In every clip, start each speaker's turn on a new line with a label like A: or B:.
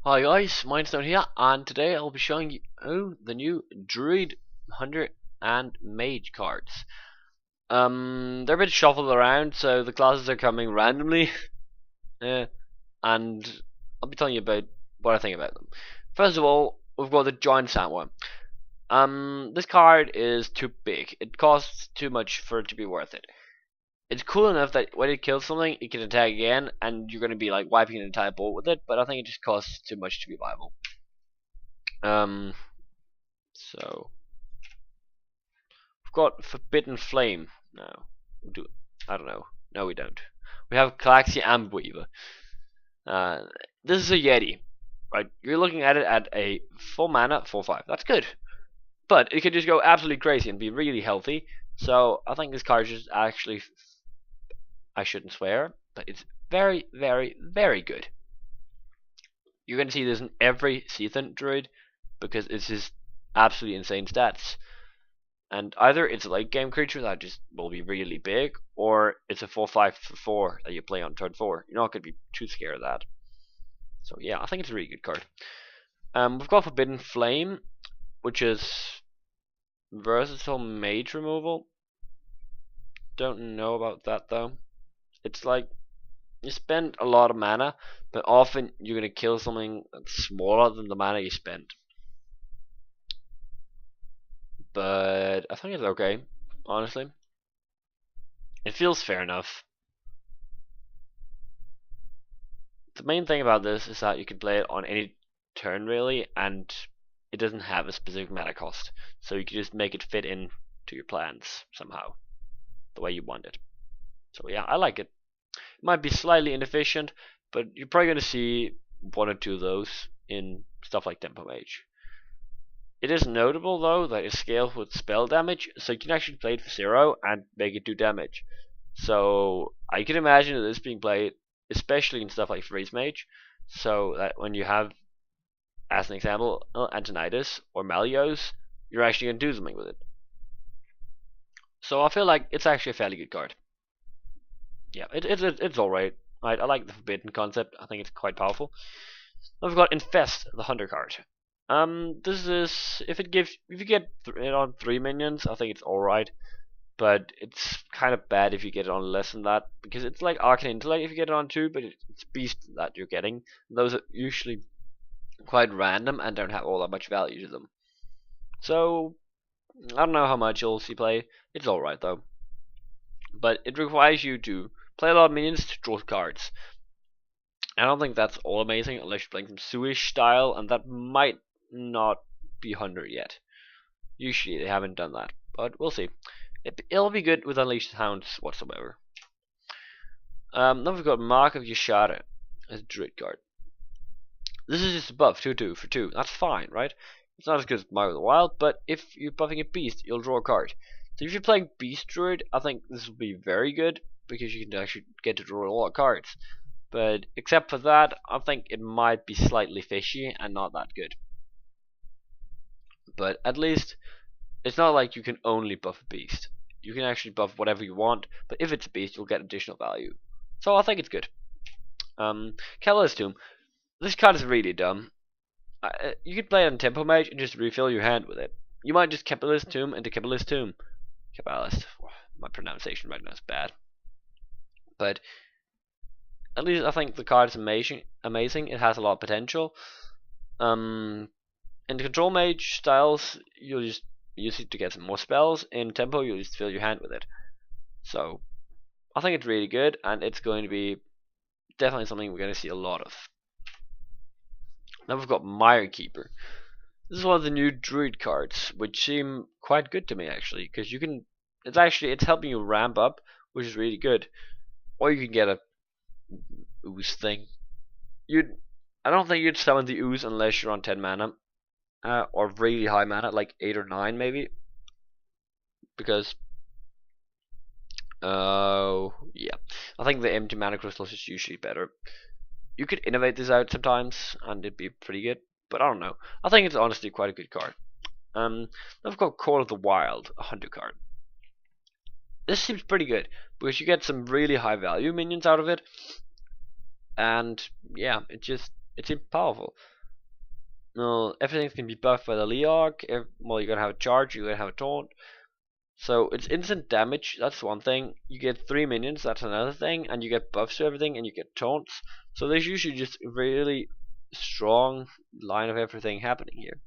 A: Hi guys, Mindstone here, and today I'll be showing you the new Druid, Hunter, and Mage cards. They're a bit shuffled around, so the classes are coming randomly, and I'll be telling you about what I think about them. First of all, we've got the Giant Sandworm. This card is too big. It costs too much for it to be worth it. It's cool enough that when it kills something, it can attack again, and you're going to be like wiping an entire board with it, but I think it just costs too much to be viable. So we've got Forbidden Flame now. We'll do, I don't know. No, we don't. We have Calaxia and Weaver. This is a Yeti, right? You're looking at it at a full mana, 4/5. That's good, but it can just go absolutely crazy and be really healthy. So I think this card is actually, I shouldn't swear, but it's very, very, very good. You're going to see this in every season Druid because it's just absolutely insane stats. And either it's a late game creature that just will be really big, or it's a 4/5 for 4 that you play on turn 4. You're not going to be too scared of that. So yeah, I think it's a really good card. We've got Forbidden Flame, which is versatile mage removal. Don't know about that though. It's like you spend a lot of mana, but often you're going to kill something that's smaller than the mana you spent. But I think it's okay, honestly. It feels fair enough. The main thing about this is that you can play it on any turn really, and it doesn't have a specific mana cost. So you can just make it fit in to your plans somehow, the way you want it. So yeah, I like it. It might be slightly inefficient, but you're probably going to see one or two of those in stuff like Tempo Mage. It is notable though that it scales with spell damage, so you can actually play it for 0 and make it do damage. So I can imagine this being played, especially in stuff like Freeze Mage, so that when you have, as an example, Antonidas or Malios, you're actually going to do something with it. So I feel like it's actually a fairly good card. Yeah, it's alright. I like the Forbidden concept. I think it's quite powerful. Then we've got Infest, the Hunter card. This is if you get it on 3 minions, I think it's alright. But it's kind of bad if you get it on less than that, because it's like Arcane Intellect if you get it on 2, but it's Beast that you're getting. Those are usually quite random and don't have all that much value to them. So I don't know how much you'll see play. It's alright though. But it requires you to play a lot of minions to draw cards. I don't think that's all amazing unless you're playing some Suish style, and that might not be 100 yet. Usually they haven't done that, but we'll see. It'll be good with Unleashed Hounds whatsoever. Then we've got Mark of Yashara as a Druid card. This is just a buff, 2/2 for 2. That's fine, right? It's not as good as Mark of the Wild, but if you're buffing a Beast, you'll draw a card. So if you're playing Beast Druid, I think this will be very good, because you can actually get to draw a lot of cards. But except for that, I think it might be slightly fishy and not that good. But at least it's not like you can only buff a beast. You can actually buff whatever you want, but if it's a beast, you'll get additional value. So I think it's good. Catalyst Tomb. This card is really dumb. You could play it on Tempo Mage and just refill your hand with it. You might just Catalyst Tomb into Catalyst Tomb. Cabalist. My pronunciation right now is bad. But at least I think the card is amazing. It has a lot of potential. In the Control Mage styles, you'll just use it to get some more spells. In Tempo, you'll just fill your hand with it. So I think it's really good, and it's going to be definitely something we're going to see a lot of. Now we've got Mire Keeper. This is one of the new Druid cards, which seem quite good to me actually, because you can. It's helping you ramp up, which is really good. Or you can get a ooze thing. I don't think you'd summon the ooze unless you're on 10 mana, or really high mana, like 8 or 9 maybe. Because yeah, I think the empty mana crystals is usually better. You could innovate this out sometimes, and it'd be pretty good. But I don't know. I think it's honestly quite a good card. I've got Call of the Wild, a Hunter card. This seems pretty good because you get some really high value minions out of it, and yeah, it seems powerful. Well, everything's gonna be buffed by the WOG. Well, you're gonna have a charge, you're gonna have a taunt. So it's instant damage, that's one thing. You get 3 minions, that's another thing, and you get buffs to everything, and you get taunts. So there's usually just a really strong line of everything happening here.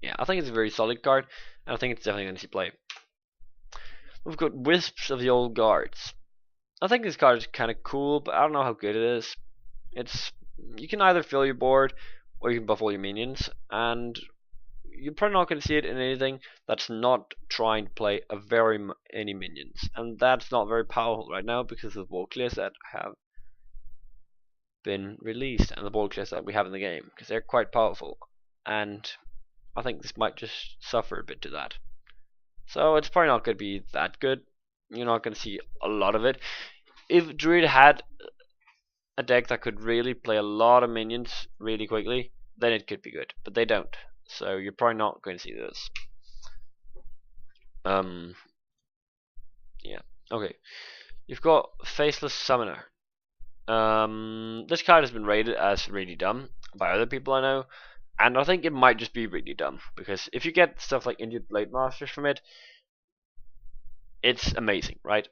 A: Yeah, I think it's a very solid card, and I think it's definitely going to see play. We've got Wisps of the Old Guards. I think this card is kind of cool, but I don't know how good it is. You can either fill your board, or you can buff all your minions, and you're probably not going to see it in anything that's not trying to play any minions, and that's not very powerful right now because of the board clears that have been released and the board clears that we have in the game, because they're quite powerful, and I think this might just suffer a bit to that. So it's probably not going to be that good. You're not going to see a lot of it. If Druid had a deck that could really play a lot of minions really quickly, then it could be good. But they don't. So you're probably not going to see this. Yeah. Okay. You've got Faceless Summoner. This card has been rated as really dumb by other people I know. And I think it might just be really dumb, because if you get stuff like Indian Blade Masters from it, it's amazing, right?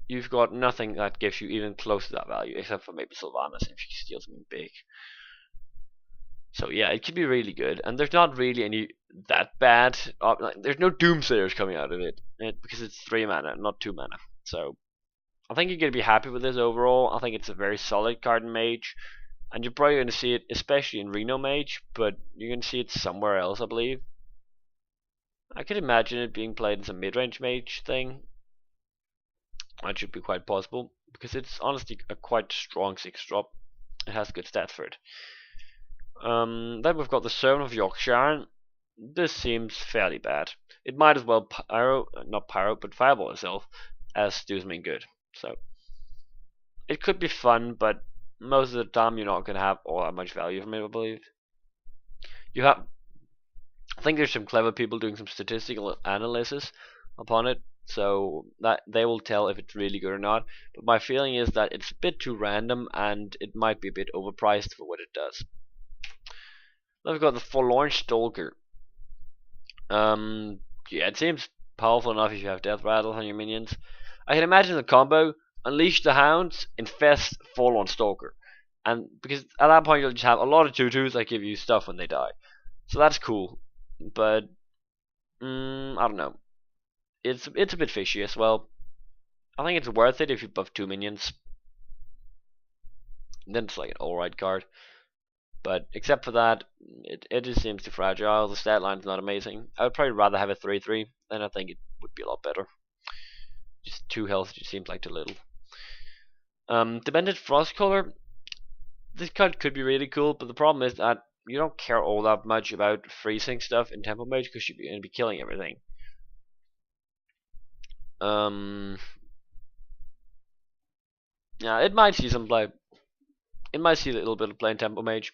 A: You've got nothing that gives you even close to that value, except for maybe Sylvanas if you steal something big. So yeah, it could be really good, and there's not really any that bad. There's no Doomsayers coming out of it because it's 3 mana, not 2 mana. So I think you're going to be happy with this overall. I think it's a very solid card in Mage. And you're probably going to see it, especially in Reno Mage, but you're going to see it somewhere else, I believe. I could imagine it being played as a mid-range Mage thing. That should be quite possible, because it's honestly a quite strong 6-drop. It has good stats for it. Then we've got the Servant of Yorkshire. This seems fairly bad. It might as well but Fireball itself, as do something good. So it could be fun, but most of the time you're not going to have all that much value from it, I believe. I think there's some clever people doing some statistical analysis upon it, so that they will tell if it's really good or not. But my feeling is that it's a bit too random, and it might be a bit overpriced for what it does. Then we've got the Forlorn Stalker. Yeah, it seems powerful enough if you have Death Rattle on your minions. I can imagine the combo: Unleash the Hounds, Infest, Forlorn Stalker. And because at that point you'll just have a lot of 2/2s that give you stuff when they die. So that's cool. But I don't know. It's a bit fishy as well. I think it's worth it if you buff 2 minions. Then it's like an alright card. But except for that, it just seems too fragile. The stat line's not amazing. I would probably rather have a 3/3, then I think it would be a lot better. Just 2 health just seems like too little. Demented Frostcaller. This card could be really cool, but the problem is that you don't care all that much about freezing stuff in Temple Mage because you're going to be killing everything. Yeah, it might see some play. It might see a little bit of play in Temple Mage,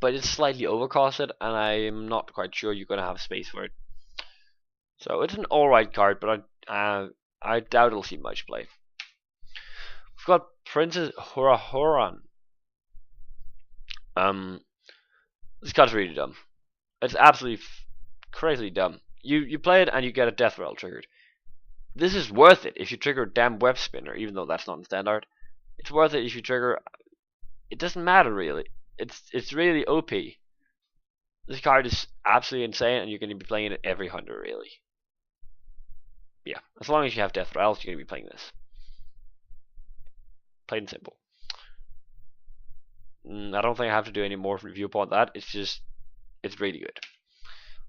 A: but it's slightly overcosted, and I'm not quite sure you're going to have space for it. So it's an alright card, but I doubt it'll see much play. We've got Princess Horan. This card's really dumb. It's absolutely crazily dumb. You play it and you get a Death Rattle triggered. This is worth it if you trigger a damn Web Spinner, even though that's not in standard. It's worth it if you trigger. It doesn't matter really. It's really OP. This card is absolutely insane, and you're going to be playing it every 100 really. Yeah, as long as you have Death Rattles, you're going to be playing this. Plain and simple. I don't think I have to do any more review upon that. It's really good.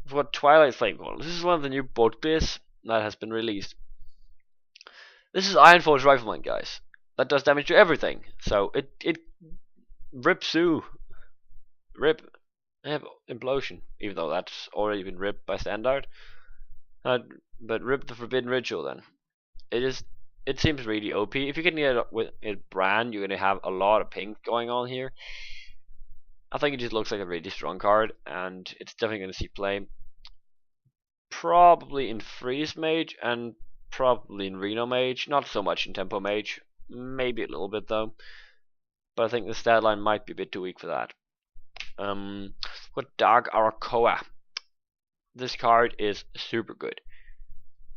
A: We've got Twilight Flamecaller. This is one of the new board clears that has been released. This is Ironforge Rifleman, guys. That does damage to everything. So it rips through. Rip. Implosion. Even though that's already been ripped by standard. But rip the Forbidden Ritual then. It seems really OP. If you can get it with a brand, you're gonna have a lot of pink going on here. I think it just looks like a really strong card, and it's definitely gonna see play. Probably in Freeze Mage and probably in Reno Mage. Not so much in Tempo Mage. Maybe a little bit though. But I think the stat line might be a bit too weak for that. Got Dark Arakoa. This card is super good.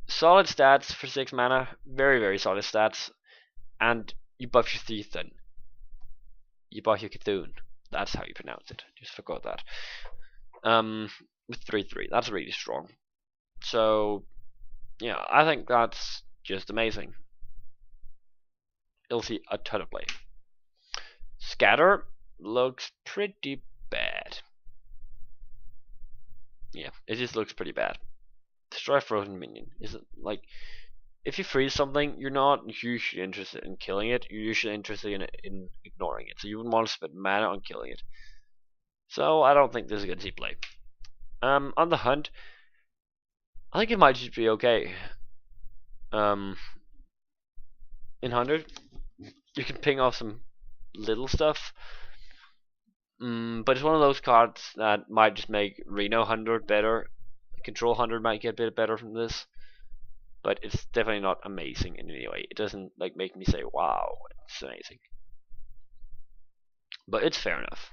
A: Solid stats for 6 mana, very very solid stats, and you buff your Thethan. You buff your Cthulhu. That's how you pronounce it. Just forgot that. With 3/3, that's really strong. So yeah, I think that's just amazing. You'll see a ton of play. Scatter looks pretty bad. Yeah, it just looks pretty bad. Destroy frozen minion. Is it like if you freeze something, you're not usually interested in killing it. You're usually interested in ignoring it. So you wouldn't want to spend mana on killing it. So I don't think this is gonna see play. On the hunt, I think it might just be okay. In 100, you can ping off some little stuff. But it's one of those cards that might just make Reno 100 better. Control 100 might get a bit better from this. But it's definitely not amazing in any way. It doesn't like make me say, wow, it's amazing. But it's fair enough.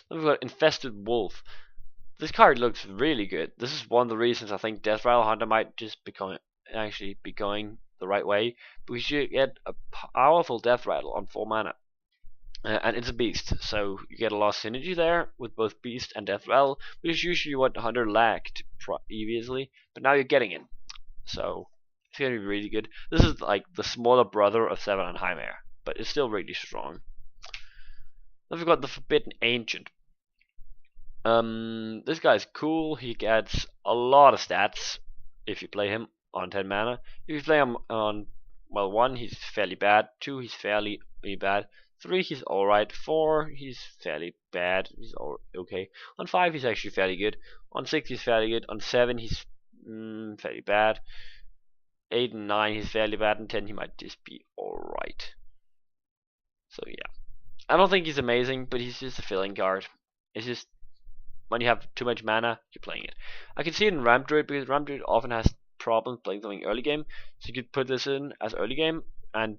A: Then we've got Infested Wolf. This card looks really good. This is one of the reasons I think Death Rattle Hunter might just actually be going the right way. Because you get a powerful Death Rattle on 4 mana. And it's a beast, so you get a lot of synergy there with both beast and Death Rattle, which is usually what Hunter lacked previously, but now you're getting it. So it's gonna be really good. This is like the smaller brother of Seven and Chimera, but it's still really strong. Then we've got the Forbidden Ancient. This guy's cool. He gets a lot of stats if you play him on 10 mana. If you play him on, well, 1, he's fairly bad. 2, he's fairly bad. 3, he's alright. 4, he's fairly bad. He's okay. On 5, he's actually fairly good. On 6, he's fairly good. On 7, he's fairly bad. 8 and 9, he's fairly bad. And 10, he might just be alright. So yeah, I don't think he's amazing, but he's just a filling card. It's just when you have too much mana, you're playing it. I can see it in Ramp Druid because Ramp Druid often has problems playing something early game. So you could put this in as early game, and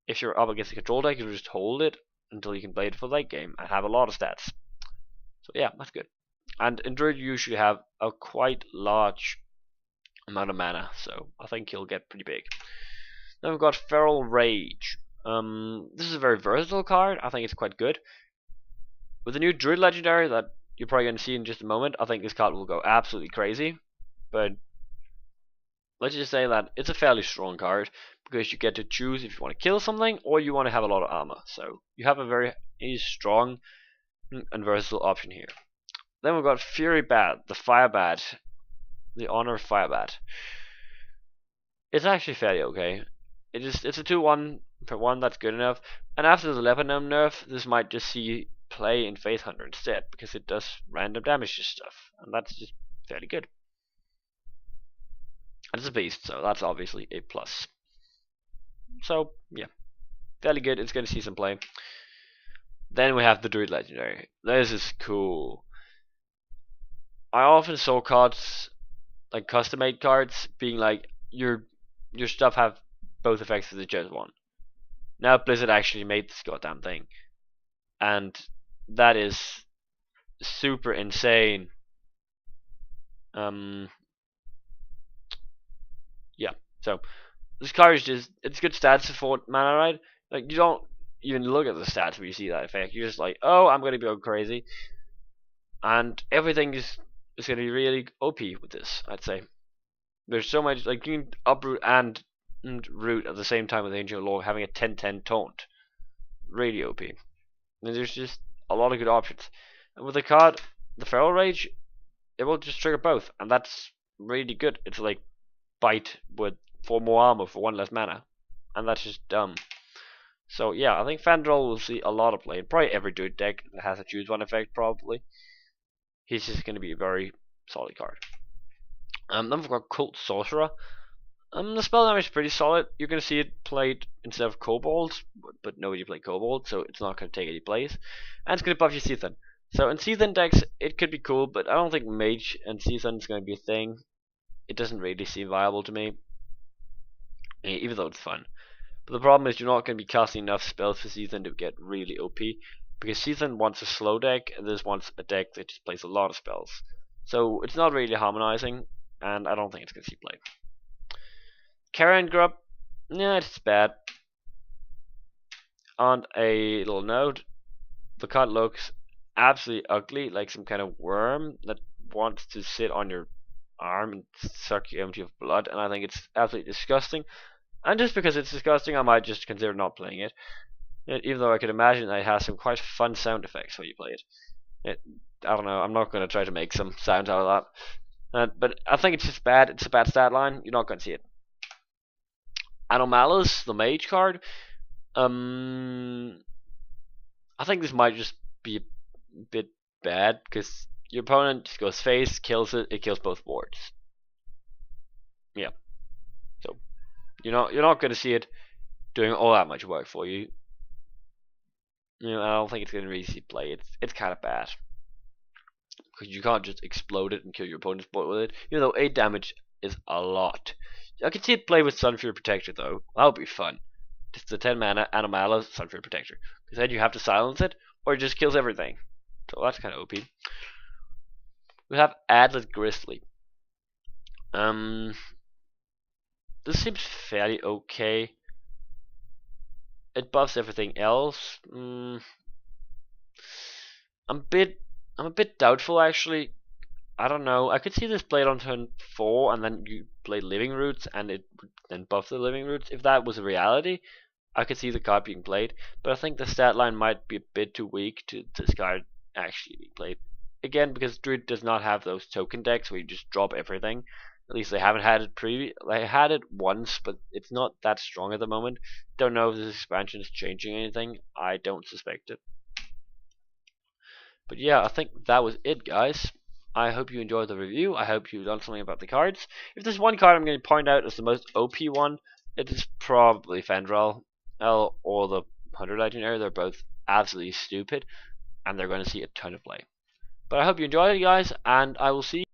A: if you're up against a control deck, you just hold it until you can play it for late game and have a lot of stats. So yeah, that's good. And in Druid, you usually have a quite large amount of mana, so I think he'll get pretty big. Then we've got Feral Rage. This is a very versatile card. I think it's quite good. With the new Druid Legendary that you're probably going to see in just a moment, I think this card will go absolutely crazy. But let's just say that it's a fairly strong card because you get to choose if you want to kill something or you want to have a lot of armor. So you have a very strong and versatile option here. Then we've got Fury Bat, the Fire Bat, the Honor Fire Bat. It's actually fairly okay. It's a 2/1 for 1 that's good enough. And after the Leopard Gnome nerf, this might just see play in Faith Hunter instead because it does random damage to stuff, and that's just fairly good. And it's a beast, so that's obviously a plus. So yeah, fairly good. It's going to see some play. Then we have the Druid Legendary. This is cool. I often saw cards like custom made cards being like your stuff have both effects as just one. Now Blizzard actually made this goddamn thing, and that is super insane. Yeah, so this card is just, it's good stats for mana, right? Like you don't even look at the stats when you see that effect. You're just like, oh, I'm gonna go crazy, and everything is gonna be really OP with this. I'd say there's so much, like you can uproot and root at the same time with Ancient Law, having a 10/10 taunt, really OP. And there's just a lot of good options. And with the card, the Feral Rage, it will just trigger both, and that's really good. It's like bite with 4 more armor for 1 less mana, and that's just dumb. So yeah, I think Fandral will see a lot of play. Probably every Druid deck that has a choose 1 effect, probably. He's just going to be a very solid card. Then we've got Cult Sorcerer. The spell damage is pretty solid. You're going to see it played instead of Kobolds, but nobody played Kobold, so it's not going to take any place. And it's going to buff your Seathan. So in Seathan decks, it could be cool, but I don't think Mage and Seathan is going to be a thing. It doesn't really seem viable to me, even though it's fun. But the problem is you're not going to be casting enough spells for Seathan to get really OP. because Season wants a slow deck, and this wants a deck that just plays a lot of spells. So it's not really harmonizing, and I don't think it's going to see play. Carrion Grub, yeah, it's bad. On a little note, the card looks absolutely ugly, like some kind of worm that wants to sit on your arm and suck you empty of blood, and I think it's absolutely disgusting. And just because it's disgusting, I might just consider not playing it. Even though I could imagine that it has some quite fun sound effects when you play it. I don't know, I'm not going to try to make some sounds out of that. But I think it's just bad. It's a bad stat line. You're not going to see it. Anomalous, the Mage card. I think this might just be a bit bad because your opponent just goes face, kills it. It kills both boards. Yeah. So you're not going to see it doing all that much work for you. I don't think it's going to really see play. It's kind of bad because you can't just explode it and kill your opponent's board with it. Even though 8 damage is a lot. I could see it play with Sunfury Protector though. That would be fun. Just the 10 mana Anomalous Sunfury Protector. Because then you have to silence it, or it just kills everything. So that's kind of OP. We have Adlet Grizzly. This seems fairly okay. It buffs everything else. I'm a bit doubtful actually. I don't know. I could see this played on turn 4 and then you play Living Roots and it would then buff the Living Roots. If that was a reality, I could see the card being played. But I think the stat line might be a bit too weak to this card actually be played. Again, because Druid does not have those token decks where you just drop everything. At least they haven't had it They had it once, but it's not that strong at the moment. Don't know if this expansion is changing anything. I don't suspect it. But yeah, I think that was it, guys. I hope you enjoyed the review. I hope you learned something about the cards. If there's one card I'm going to point out as the most OP one, it is probably Fendrel or the 100 Legendary. They're both absolutely stupid, and they're going to see a ton of play. But I hope you enjoyed it, guys, and I will see you